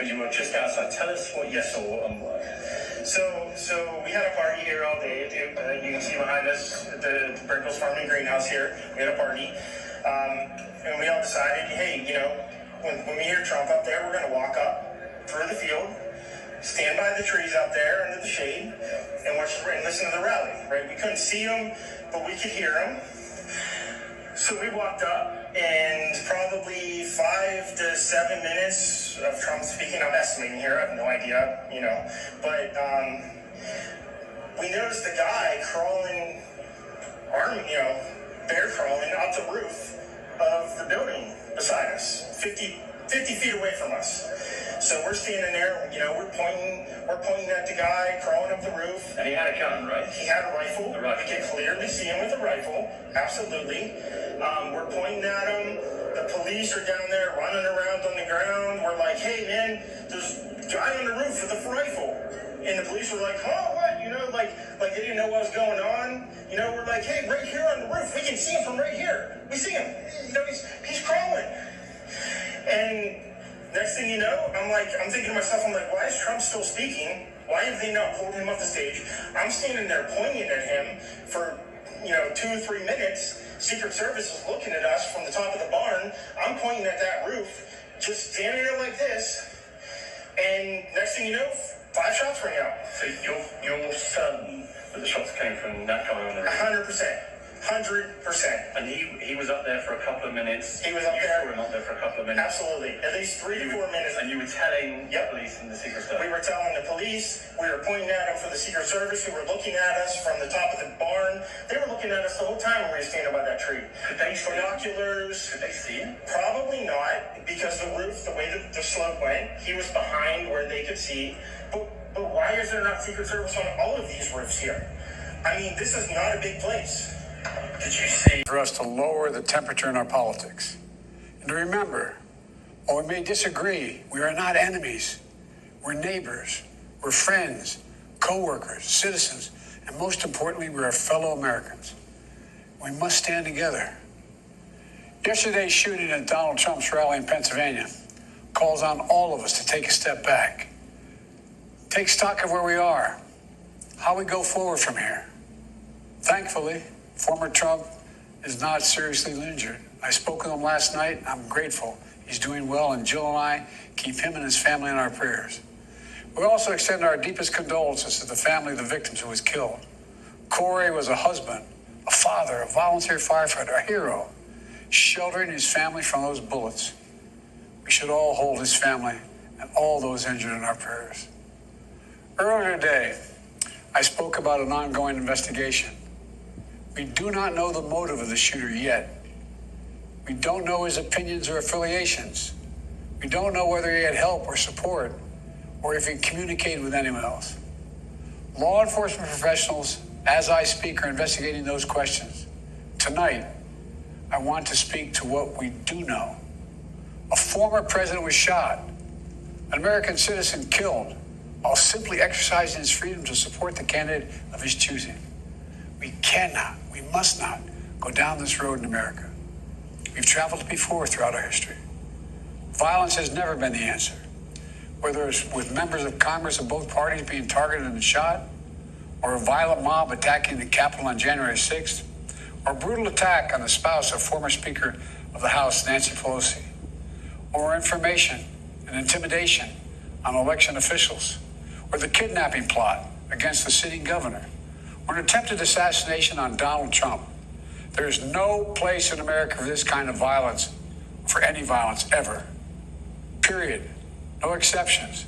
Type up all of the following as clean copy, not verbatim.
because you were just outside. Tell us what you saw and why. So we had a party here all day. You can see behind us the Brickles Farming Greenhouse here. We had a party. And we all decided, hey, when we hear Trump up there, we're going to walk up through the field, stand by the trees out there under the shade, and listen to the rally, right? We couldn't see him, but we could hear him. So we walked up, and probably 5 to 7 minutes of Trump speaking. I'm estimating here, I have no idea, but we noticed the guy crawling, bear crawling out the roof of the building beside us, 50 feet away from us. So we're standing there, we're pointing at the guy crawling up the roof. And he had a gun, right? He had a rifle. A rifle. We could clearly see him with a rifle, absolutely. We're pointing at him. The police are down there running around on the ground. We're like, hey man, there's a guy on the roof with a rifle. And the police were like, oh, what? Like they didn't know what was going on. We're like, hey, right here on the roof, we can see him from right here. We see him. He's crawling. And next thing you know, I'm thinking to myself, why is Trump still speaking? Why have they not pulled him off the stage? I'm standing there pointing at him for, 2 or 3 minutes. Secret Service is looking at us from the top of the barn. I'm pointing at that roof, just standing there like this. And next thing you know, 5 shots rang out. So you're certain that the shots came from that guy on the roof? 100%. 100%. And he was up there for a couple of minutes. He was up there. You were up there for a couple of minutes. Absolutely. At least 3 to 4 minutes. And you were telling the police and the Secret Service? We were telling the police. We were pointing at them for the Secret Service, who were looking at us from the top of the barn. They were looking at us the whole time when we were standing by that tree. Could they see binoculars? Could they see him? Probably not, because the roof, the way the slope went, he was behind where they could see. But why is there not Secret Service on all of these roofs here? This is not a big place. Did you see? For us to lower the temperature in our politics. And to remember, while we may disagree, we are not enemies. We're neighbors. We're friends, co-workers, citizens, and most importantly, we're fellow Americans. We must stand together. Yesterday's shooting at Donald Trump's rally in Pennsylvania calls on all of us to take a step back. Take stock of where we are, how we go forward from here. Thankfully, former Trump is not seriously injured. I spoke with him last night. I'm grateful. He's doing well, and Jill and I keep him and his family in our prayers. We also extend our deepest condolences to the family of the victims who was killed. Corey was a husband, a father, a volunteer firefighter, a hero, sheltering his family from those bullets. We should all hold his family and all those injured in our prayers. Earlier today, I spoke about an ongoing investigation. We do not know the motive of the shooter yet. We don't know his opinions or affiliations. We don't know whether he had help or support, or if he communicated with anyone else. Law enforcement professionals, as I speak, are investigating those questions. Tonight, I want to speak to what we do know. A former president was shot, an American citizen killed, while simply exercising his freedom to support the candidate of his choosing. We must not go down this road in America. We've traveled it before throughout our history. Violence has never been the answer. Whether it's with members of Congress of both parties being targeted and shot, or a violent mob attacking the Capitol on January 6th, or a brutal attack on the spouse of former Speaker of the House, Nancy Pelosi, or information and intimidation on election officials, or the kidnapping plot against the sitting governor, or an attempted assassination on Donald Trump. There is no place in America for this kind of violence, for any violence ever. Period. No exceptions.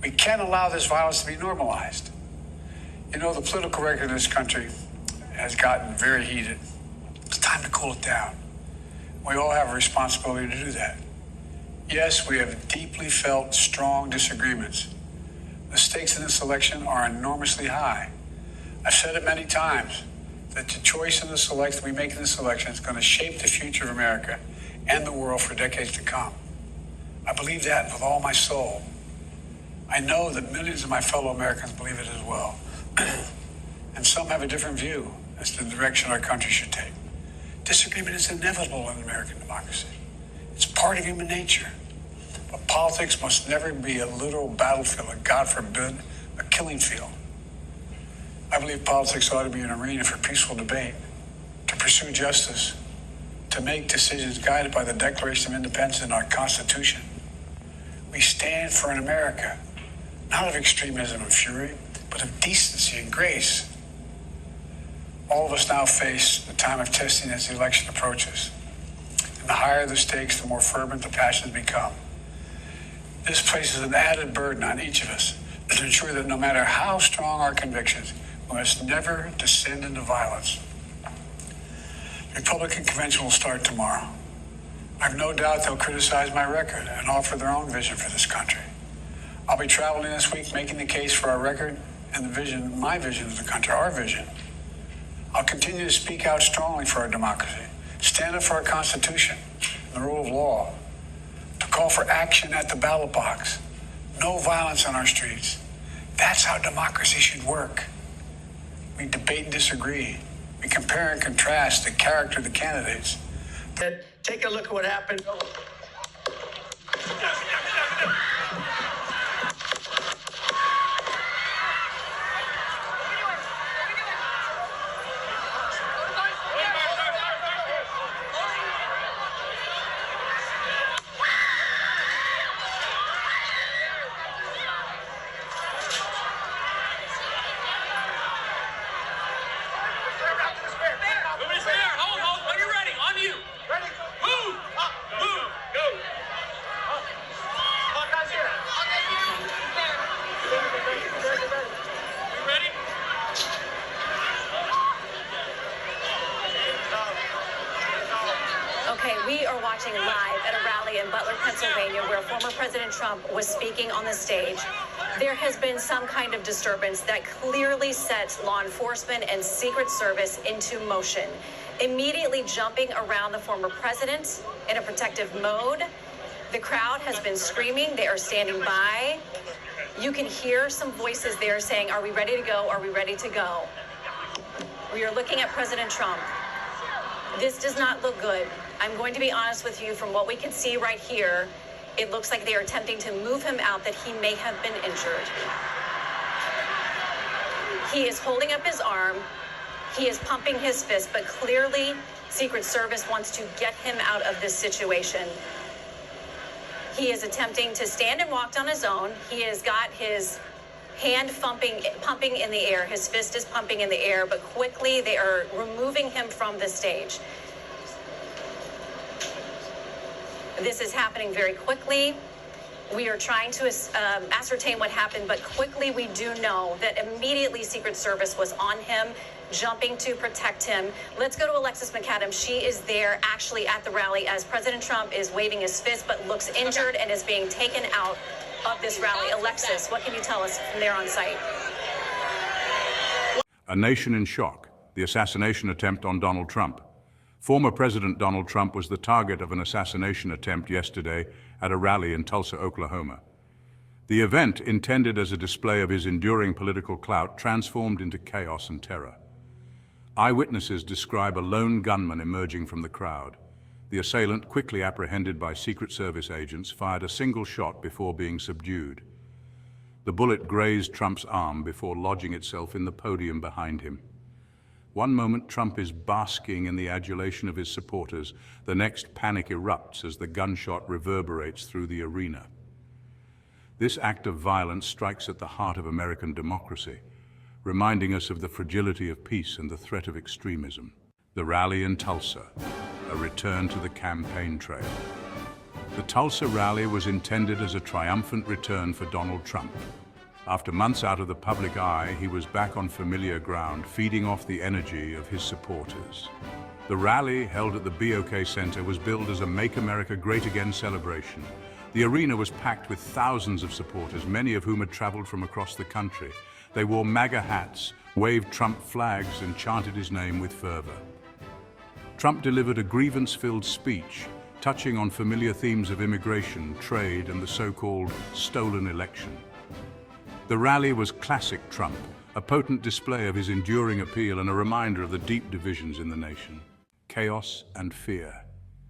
We can't allow this violence to be normalized. The political record in this country has gotten very heated. It's time to cool it down. We all have a responsibility to do that. Yes, we have deeply felt strong disagreements. The stakes in this election are enormously high. I've said it many times that the choice we make in this election is going to shape the future of America and the world for decades to come. I believe that with all my soul. I know that millions of my fellow Americans believe it as well. And some have a different view as to the direction our country should take. Disagreement is inevitable in American democracy. It's part of human nature. But Politics must never be a literal battlefield, and God forbid, a killing field. I believe politics ought to be an arena for peaceful debate, to pursue justice, to make decisions guided by the Declaration of Independence and our Constitution. We stand for an America, not of extremism and fury, but of decency and grace. All of us now face the time of testing as the election approaches. And the higher the stakes, the more fervent the passions become. This places an added burden on each of us to ensure that no matter how strong our convictions, we must never descend into violence. The Republican convention will start tomorrow. I've no doubt they'll criticize my record and offer their own vision for this country. I'll be traveling this week making the case for our record and the vision, my vision of the country, our vision. I'll continue to speak out strongly for our democracy, stand up for our Constitution and the rule of law, to call for action at the ballot box, no violence on our streets. That's how democracy should work. We debate and disagree. We compare and contrast the character of the candidates. Take a look at what happened. Okay, we are watching live at a rally in Butler, Pennsylvania, where former President Trump was speaking on the stage. There has been some kind of disturbance that clearly sets law enforcement and Secret Service into motion, immediately jumping around the former president in a protective mode. The crowd has been screaming. They are standing by. You can hear some voices there saying, "Are we ready to go? Are we ready to go?" We are looking at President Trump. This does not look good. I'm going to be honest with you, from what we can see right here, it looks like they are attempting to move him out, that he may have been injured. He is holding up his arm. He is pumping his fist, but clearly Secret Service wants to get him out of this situation. He is attempting to stand and walk on his own. He has got his hand pumping in the air. His fist is pumping in the air, but quickly they are removing him from the stage. This is happening very quickly. We are trying to ascertain what happened, but quickly we do know that immediately Secret Service was on him, jumping to protect him. Let's go to Alexis McAdams. She is there actually at the rally as President Trump is waving his fist, but looks injured and is being taken out of this rally. Alexis, what can you tell us from there on site? A nation in shock. The assassination attempt on Donald Trump. Former President Donald Trump was the target of an assassination attempt yesterday at a rally in Tulsa, Oklahoma. The event, intended as a display of his enduring political clout, transformed into chaos and terror. Eyewitnesses describe a lone gunman emerging from the crowd. The assailant, quickly apprehended by Secret Service agents, fired a single shot before being subdued. The bullet grazed Trump's arm before lodging itself in the podium behind him. One moment Trump is basking in the adulation of his supporters. The next, panic erupts as the gunshot reverberates through the arena. This act of violence strikes at the heart of American democracy, reminding us of the fragility of peace and the threat of extremism. The rally in Tulsa, a return to the campaign trail. The Tulsa rally was intended as a triumphant return for Donald Trump. After months out of the public eye, he was back on familiar ground, feeding off the energy of his supporters. The rally, held at the BOK Center, was billed as a Make America Great Again celebration. The arena was packed with thousands of supporters, many of whom had traveled from across the country. They wore MAGA hats, waved Trump flags, and chanted his name with fervor. Trump delivered a grievance-filled speech, touching on familiar themes of immigration, trade, and the so-called stolen election. The rally was classic Trump, a potent display of his enduring appeal and a reminder of the deep divisions in the nation. Chaos and fear.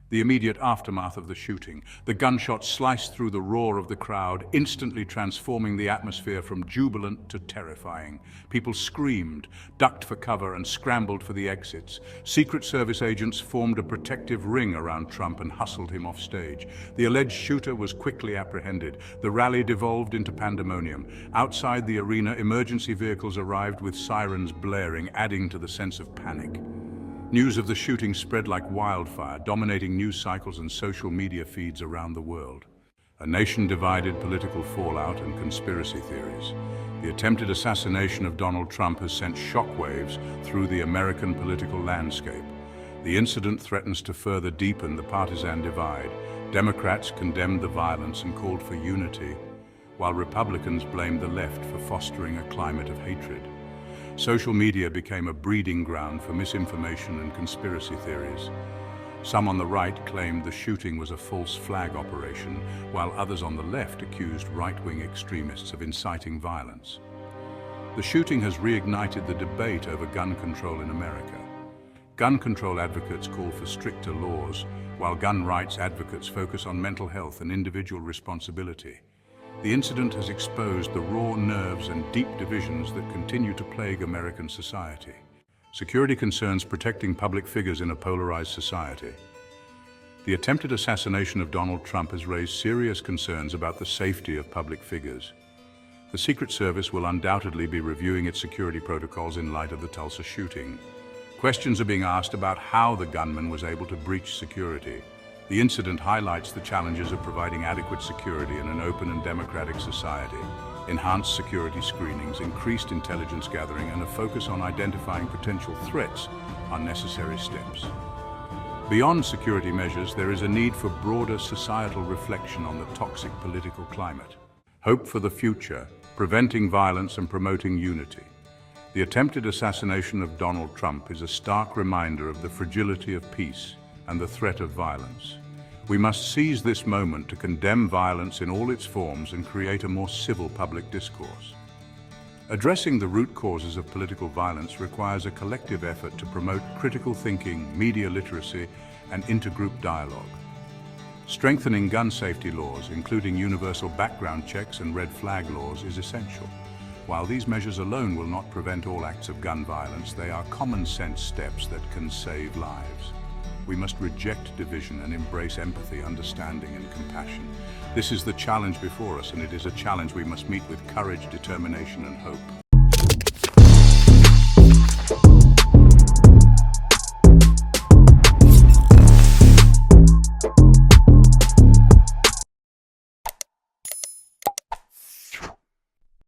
The immediate aftermath of the shooting, the gunshot sliced through the roar of the crowd, instantly transforming the atmosphere from jubilant to terrifying. People screamed, ducked for cover, and scrambled for the exits. Secret Service agents formed a protective ring around Trump and hustled him off stage. The alleged shooter was quickly apprehended. The rally devolved into pandemonium. Outside the arena, emergency vehicles arrived with sirens blaring, adding to the sense of panic. News of the shooting spread like wildfire, dominating news cycles and social media feeds around the world. A nation divided, political fallout, and conspiracy theories. The attempted assassination of Donald Trump has sent shockwaves through the American political landscape. The incident threatens to further deepen the partisan divide. Democrats condemned the violence and called for unity, while Republicans blamed the left for fostering a climate of hatred. Social media became a breeding ground for misinformation and conspiracy theories. Some on the right claimed the shooting was a false flag operation, while others on the left accused right-wing extremists of inciting violence. The shooting has reignited the debate over gun control in America. Gun control advocates call for stricter laws, while gun rights advocates focus on mental health and individual responsibility. The incident has exposed the raw nerves and deep divisions that continue to plague American society. Security concerns protecting public figures in a polarized society. The attempted assassination of Donald Trump has raised serious concerns about the safety of public figures. The Secret Service will undoubtedly be reviewing its security protocols in light of the Tulsa shooting. Questions are being asked about how the gunman was able to breach security. The incident highlights the challenges of providing adequate security in an open and democratic society. Enhanced security screenings, increased intelligence gathering, and a focus on identifying potential threats are necessary steps. Beyond security measures, there is a need for broader societal reflection on the toxic political climate. Hope for the future, preventing violence and promoting unity. The attempted assassination of Donald Trump is a stark reminder of the fragility of peace and the threat of violence. We must seize this moment to condemn violence in all its forms and create a more civil public discourse. Addressing the root causes of political violence requires a collective effort to promote critical thinking, media literacy, and intergroup dialogue. Strengthening gun safety laws, including universal background checks and red flag laws, is essential. While these measures alone will not prevent all acts of gun violence, they are common sense steps that can save lives. We must reject division and embrace empathy, understanding, and compassion. This is the challenge before us, and it is a challenge we must meet with courage, determination, and hope.